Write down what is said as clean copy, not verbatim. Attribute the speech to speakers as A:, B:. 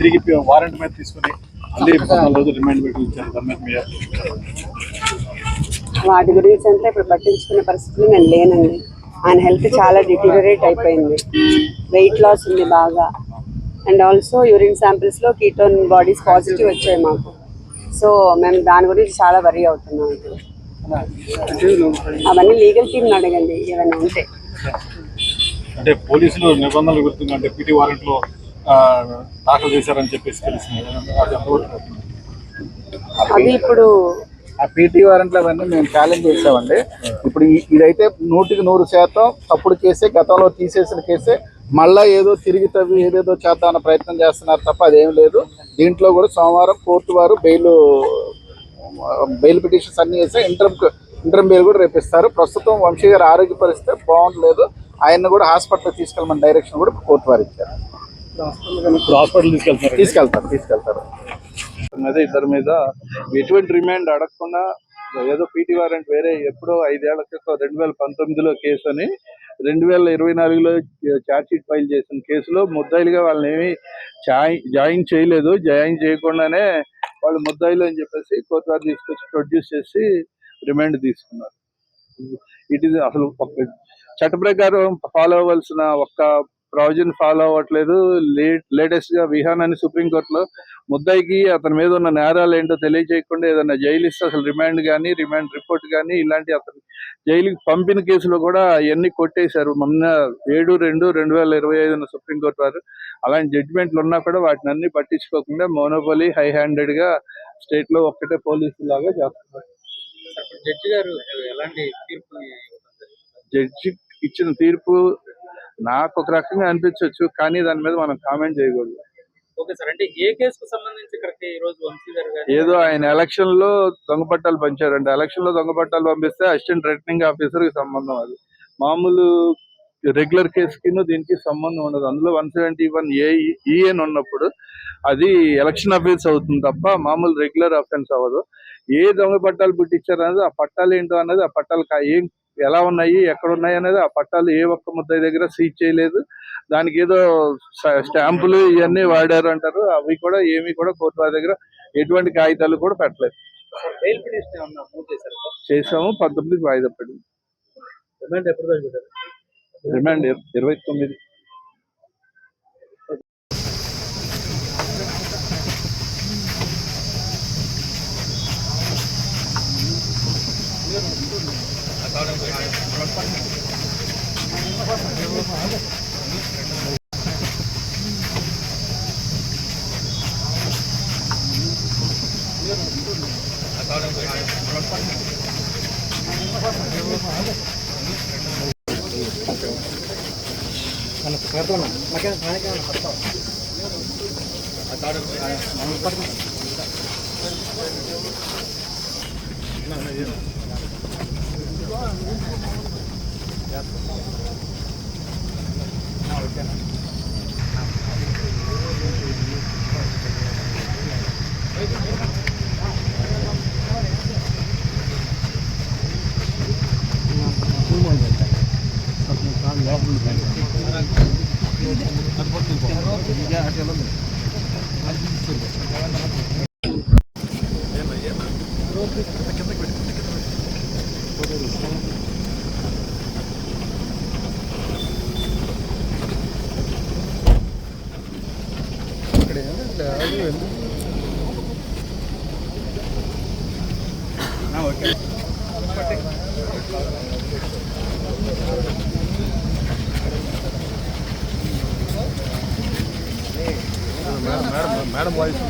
A: తిరిగి వారెంట్ మీద తీసుకుని మళ్ళీ 14 రోజులు రిమాండ్ పెట్టి ఇచ్చారు.
B: వాటి గురించి అంతా ఇప్పుడు పట్టించుకునే పరిస్థితులు నేను లేనండి. ఆయన హెల్త్ చాలా డిటీరియరేట్ అయిపోయింది, వెయిట్ లాస్ ఉంది బాగా, అండ్ ఆల్సో యూరిన్ శాంపిల్స్లో కీటోన్ బాడీస్ పాజిటివ్ వచ్చాయి మాకు. సో మేము దాని గురించి చాలా వరీ అవుతున్నాం. ఇప్పుడు అవన్నీ లీగల్ టీమ్ని అడగండి ఏమైనా ఉంటే.
A: అంటే పోలీసులు నిబంధనలు గుర్తుంది అంటే పీటీ వారెంట్లో దాఖలు చేశారని చెప్పేసి తెలిసింది.
B: అది ఇప్పుడు
C: ఆ పీటీ వారెంట్లు అవన్నీ మేము ఛాలెంజ్ చేసామండి. ఇప్పుడు ఇదైతే 100% తప్పుడు కేసే, గతంలో తీసేసిన కేసే. మళ్ళీ ఏదో తిరిగి తవ్వి ఏదేదో చేద్దామన్న ప్రయత్నం చేస్తున్నారు తప్ప అదేం లేదు. దీంట్లో కూడా సోమవారం కోర్టు వారు బెయిల్ పిటిషన్స్ అన్ని వేసి ఇంటర్మ్ బెయిల్ కూడా రేపిస్తారు. ప్రస్తుతం వంశీ గారి ఆరోగ్య పరిస్థితి బాగుండలేదు. ఆయన్ని కూడా హాస్పిటల్ తీసుకెళ్ళమని డైరెక్షన్ కూడా కోర్టు వారు ఇచ్చారు. తీసుకెళ్తారు.
D: అదే ఇద్దరి మీద ఎటువంటి రిమాండ్ అడగకుండా ఏదో పీటీ వారెంట్ వేరే ఎప్పుడో 5 ఏళ్ల క్రితం 2019లో కేసు అని 2024లో ఛార్జ్ షీట్ ఫైల్ చేసిన కేసులో ముద్దాయిలుగా వాళ్ళని ఏమి జాయిన్ చేయలేదు. జాయిన్ చేయకుండానే వాళ్ళు ముద్దాయిలు అని చెప్పేసి కోర్టు వారు తీసుకొచ్చి ప్రొడ్యూస్ చేసి రిమాండ్ తీసుకున్నారు. ఇట్ ఈస్ అసలు చట్ట ప్రకారం ఫాలో అవ్వాల్సిన ఒక్క ప్రొవిజన్ ఫాలో అవ్వట్లేదు. లేటెస్ట్ గా విహాన్ అని సుప్రీంకోర్టులో ముద్దాయికి అతని మీద ఉన్న నేరాలు ఏంటో తెలియజేయకుండా ఏదైనా జైలు ఇస్తే అసలు రిమాండ్ కానీ రిమాండ్ రిపోర్ట్ కానీ ఇలాంటి అతను జైలుకి పంపిన కేసులో కూడా అవన్నీ కొట్టేశారు. మొన్న 7/2/2025 సుప్రీంకోర్టు వారు అలాంటి జడ్జిమెంట్లు ఉన్నా కూడా వాటిని అన్ని పట్టించుకోకుండా మోనోపోలీ హై హ్యాండెడ్ గా స్టేట్ లో ఒక్కటే పోలీసు లాగా చేస్తున్నారు.
E: జడ్జి గారు ఎలాంటి తీర్పు
D: జడ్జి ఇచ్చిన తీర్పు నాకు ఒక రకంగా అనిపించవచ్చు, కానీ దాని మీద మనం కామెంట్ చేయకూడదు.
E: ఓకే సార్, అంటే ఏ కేసుకు సంబంధించి ఇక్కడికి ఈ రోజు వంశీ గారు
D: ఏదో ఆయన ఎలక్షన్ లో దొంగ పట్టాలు పంచారంటే, ఎలక్షన్ లో దొంగ పట్టాలు పంపిస్తే అసిస్టెంట్ రిటర్నింగ్ ఆఫీసర్ కి సంబంధం. అది మామూలు రెగ్యులర్ కేసుకి దీనికి సంబంధం ఉండదు. అందులో 171(a)(e) ఉన్నప్పుడు అది ఎలక్షన్ అఫెన్స్ అవుతుంది తప్ప మామూలు రెగ్యులర్ అఫెన్స్ అవ్వదు. ఏ దొంగ పట్టాలు పుట్టించారు అనేది, ఆ పట్టాలు ఏంటో అనేది, ఆ పట్టాలు ఏం ఎలా ఉన్నాయి ఎక్కడ ఉన్నాయి అనేది ఆ పట్టాలు ఏ ఒక్క ముద్దాయి దగ్గర సీజ్ చేయలేదు. దానికి ఏదో స్టాంపులు ఇవన్నీ వాడారు అంటారు. అవి కూడా ఏమి కూడా కోర్టు వారి దగ్గర ఎటువంటి కాగితాలు కూడా పెట్టలేదు. చేసాము. 19కి వాయిదా పడింది. రిమాండ్ 29.
A: Madam voice